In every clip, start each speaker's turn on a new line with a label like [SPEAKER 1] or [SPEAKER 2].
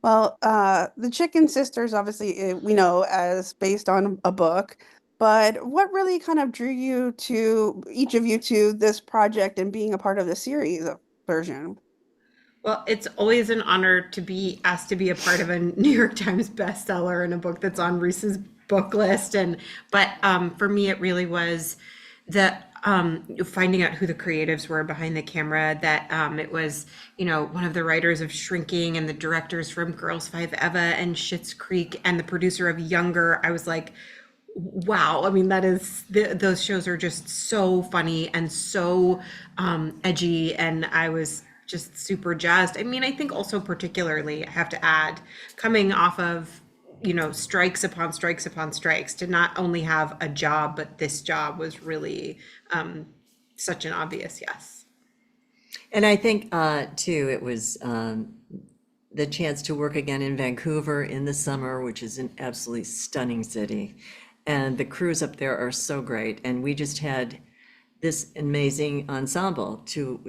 [SPEAKER 1] Well, the Chicken Sisters, obviously, we know as based on a book, but what really kind of drew you to each of you to this project and being a part of the series version?
[SPEAKER 2] Well, it's always an honor to be asked to be a part of a New York Times bestseller and a book that's on Reese's book list. But for me, it really was the finding out who the creatives were behind the camera. That it was, one of the writers of Shrinking and the directors from Girls Five Eva and Schitt's Creek and the producer of Younger. I was like, wow. I mean, those shows are just so funny and so edgy, and I was just super jazzed. I mean, I think also particularly I have to add, coming off of strikes upon strikes upon strikes, to not only have a job, but this job was really such an obvious yes.
[SPEAKER 3] And I think too, it was the chance to work again in Vancouver in the summer, which is an absolutely stunning city. And the crews up there are so great. And we just had this amazing ensemble to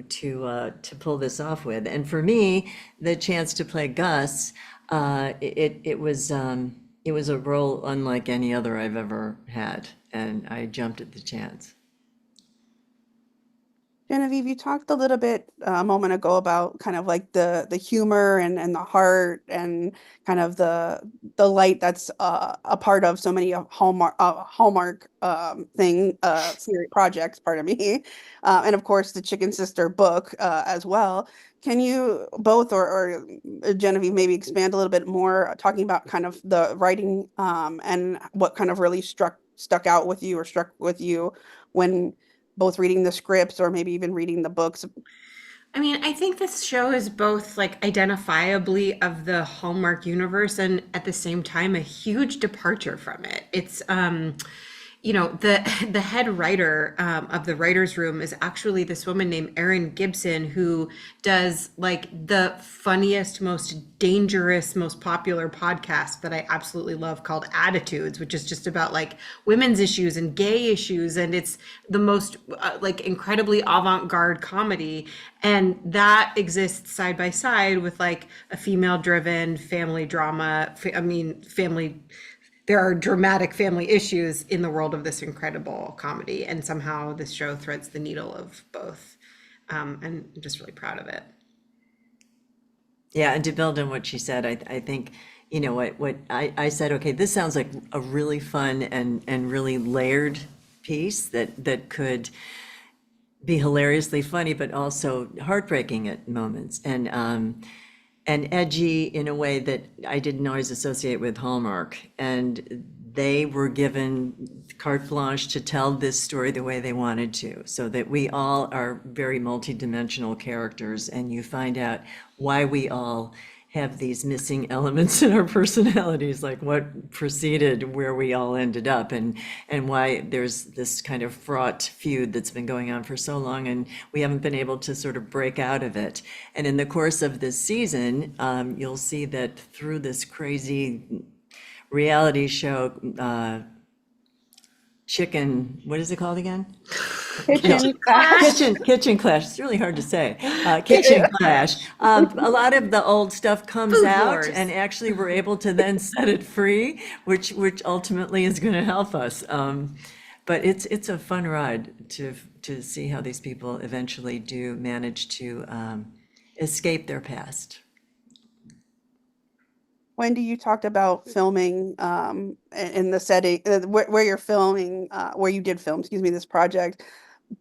[SPEAKER 3] pull this off with. And for me, the chance to play Gus, it was a role unlike any other I've ever had, and I jumped at the chance.
[SPEAKER 1] Genevieve, you talked a little bit a moment ago about kind of like the humor and the heart and kind of the light that's a part of so many of Hallmark series projects, pardon me, and of course the Chicken Sister book as well. Can you both or Genevieve maybe expand a little bit more, talking about kind of the writing and what kind of really stuck out with you or struck with you when both reading the scripts or maybe even reading the books?
[SPEAKER 2] I mean, I think this show is both like identifiably of the Hallmark universe and at the same time a huge departure from it. It's the the head writer of the writers' room is actually this woman named Erin Gibson, who does like the funniest, most dangerous, most popular podcast that I absolutely love called Attitudes, which is just about like women's issues and gay issues, and it's the most like incredibly avant-garde comedy, and that exists side by side with like a female-driven family drama. I mean, family, there are dramatic family issues in the world of this incredible comedy, and somehow this show threads the needle of both. And I'm just really proud of it.
[SPEAKER 3] Yeah, and to build on what she said, I think, what I said, okay, this sounds like a really fun and really layered piece that could be hilariously funny, but also heartbreaking at moments, and edgy in a way that I didn't always associate with Hallmark. And they were given carte blanche to tell this story the way they wanted to, so that we all are very multidimensional characters, and you find out why we all have these missing elements in our personalities, like what preceded where we all ended up, and why there's this kind of fraught feud that's been going on for so long, and we haven't been able to sort of break out of it. And in the course of this season, you'll see that through this crazy reality show, chicken, what is it called again? No,
[SPEAKER 1] Kitchen Clash.
[SPEAKER 3] kitchen clash. It's really hard to say. Kitchen clash. A lot of the old stuff comes
[SPEAKER 2] Food
[SPEAKER 3] out,
[SPEAKER 2] wars.
[SPEAKER 3] and actually we're able to then set it free, which ultimately is going to help us. But it's a fun ride to see how these people eventually do manage to escape their past.
[SPEAKER 1] Wendy, you talked about filming in the setting where you're filming, where you did film, excuse me, this project.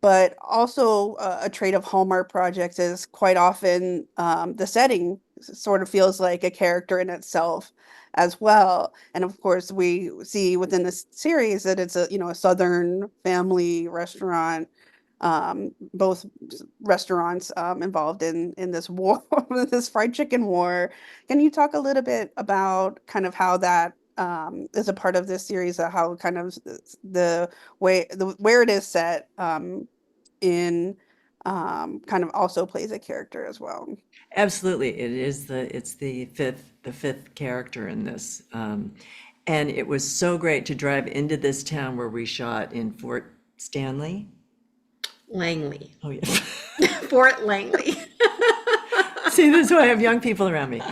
[SPEAKER 1] But also a trait of Hallmark projects is quite often the setting sort of feels like a character in itself as well. And of course, we see within this series that it's a Southern family restaurant, both restaurants involved in this war, this fried chicken war. Can you talk a little bit about kind of how that is a part of this series, how kind of the where it is set in kind of also plays a character as well?
[SPEAKER 3] Absolutely, it's the fifth character in this, and it was so great to drive into this town where we shot in Fort Stanley.
[SPEAKER 2] Langley.
[SPEAKER 3] Oh yeah.
[SPEAKER 2] Fort Langley.
[SPEAKER 3] See, this is why I have young people around me.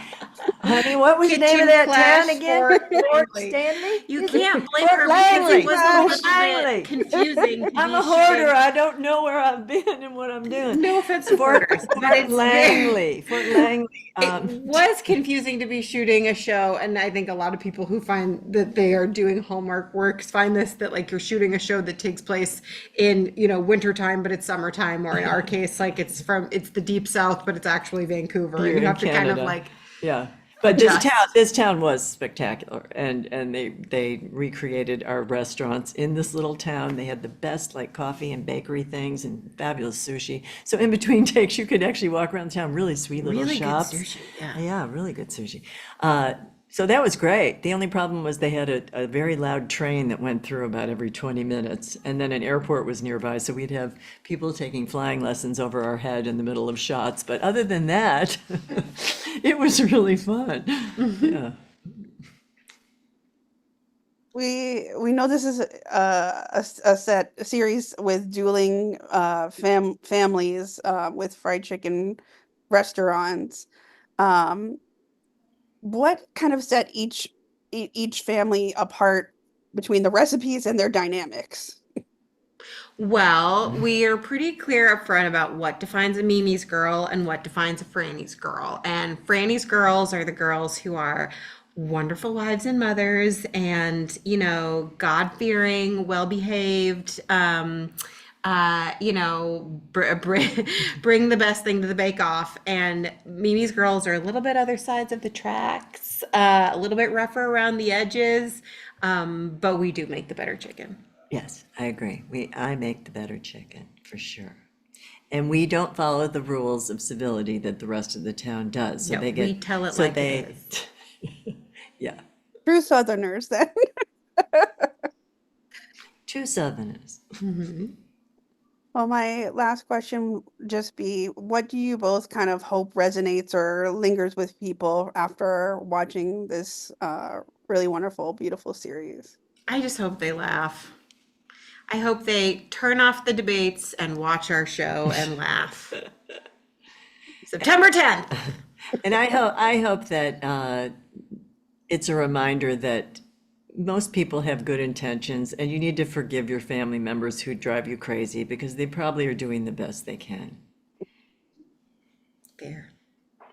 [SPEAKER 3] Honey, what was the name of
[SPEAKER 2] Kitchen
[SPEAKER 3] that town
[SPEAKER 2] flash
[SPEAKER 3] again?
[SPEAKER 2] Fort
[SPEAKER 3] Fort
[SPEAKER 2] Langley.
[SPEAKER 3] Stanley?
[SPEAKER 2] You can't blame
[SPEAKER 3] Fort
[SPEAKER 2] her because
[SPEAKER 3] Langley.
[SPEAKER 2] it was a
[SPEAKER 3] Fort
[SPEAKER 2] little
[SPEAKER 3] Langley.
[SPEAKER 2] bit confusing to
[SPEAKER 3] I'm
[SPEAKER 2] be
[SPEAKER 3] a hoarder.
[SPEAKER 2] shooting.
[SPEAKER 3] I don't know where I've been and what I'm doing.
[SPEAKER 2] No offense to
[SPEAKER 3] Fort,
[SPEAKER 2] hoarders, but
[SPEAKER 3] Fort
[SPEAKER 2] it's very.
[SPEAKER 3] Langley. Fort Langley.
[SPEAKER 2] It was confusing to be shooting a show, and I think a lot of people who find that they are doing Hallmark works find this, that like you're shooting a show that takes place in, wintertime, but it's summertime, or in our case, like it's the deep south, but it's actually Vancouver,
[SPEAKER 3] You're
[SPEAKER 2] and you
[SPEAKER 3] in
[SPEAKER 2] have to kind of
[SPEAKER 3] Canada.
[SPEAKER 2] like
[SPEAKER 3] Yeah. But
[SPEAKER 2] adjust.
[SPEAKER 3] this town was spectacular, and they recreated our restaurants in this little town. They had the best like coffee and bakery things and fabulous sushi. So in between takes, you could actually walk around town, really sweet little
[SPEAKER 2] Really good
[SPEAKER 3] shops.
[SPEAKER 2] sushi, yeah.
[SPEAKER 3] Yeah, really good sushi. So that was great. The only problem was they had a very loud train that went through about every 20 minutes, and then an airport was nearby, so we'd have people taking flying lessons over our head in the middle of shots. But other than that, it was really fun. Yeah.
[SPEAKER 1] We know this is a series with dueling families with fried chicken restaurants. Um, what kind of set each family apart between the recipes and their dynamics?
[SPEAKER 2] Well, we are pretty clear up front about what defines a Mimi's girl and what defines a Franny's girl. And Franny's girls are the girls who are wonderful wives and mothers and, God-fearing, well-behaved, bring the best thing to the bake-off. And Mimi's girls are a little bit other sides of the tracks, a little bit rougher around the edges, but we do make the better chicken.
[SPEAKER 3] Yes, I agree. I make the better chicken for sure. And we don't follow the rules of civility that the rest of the town does. So
[SPEAKER 2] No,
[SPEAKER 3] they get,
[SPEAKER 2] we tell it
[SPEAKER 3] so
[SPEAKER 2] like
[SPEAKER 3] they,
[SPEAKER 2] it is.
[SPEAKER 3] yeah,
[SPEAKER 1] True Southerners, then.
[SPEAKER 3] two Southerners.
[SPEAKER 1] Well, my last question would just be, what do you both kind of hope resonates or lingers with people after watching this really wonderful, beautiful series?
[SPEAKER 2] I just hope they laugh. I hope they turn off the debates and watch our show and laugh. September 10th.
[SPEAKER 3] And I hope that it's a reminder that most people have good intentions, and you need to forgive your family members who drive you crazy because they probably are doing the best they can.
[SPEAKER 2] There.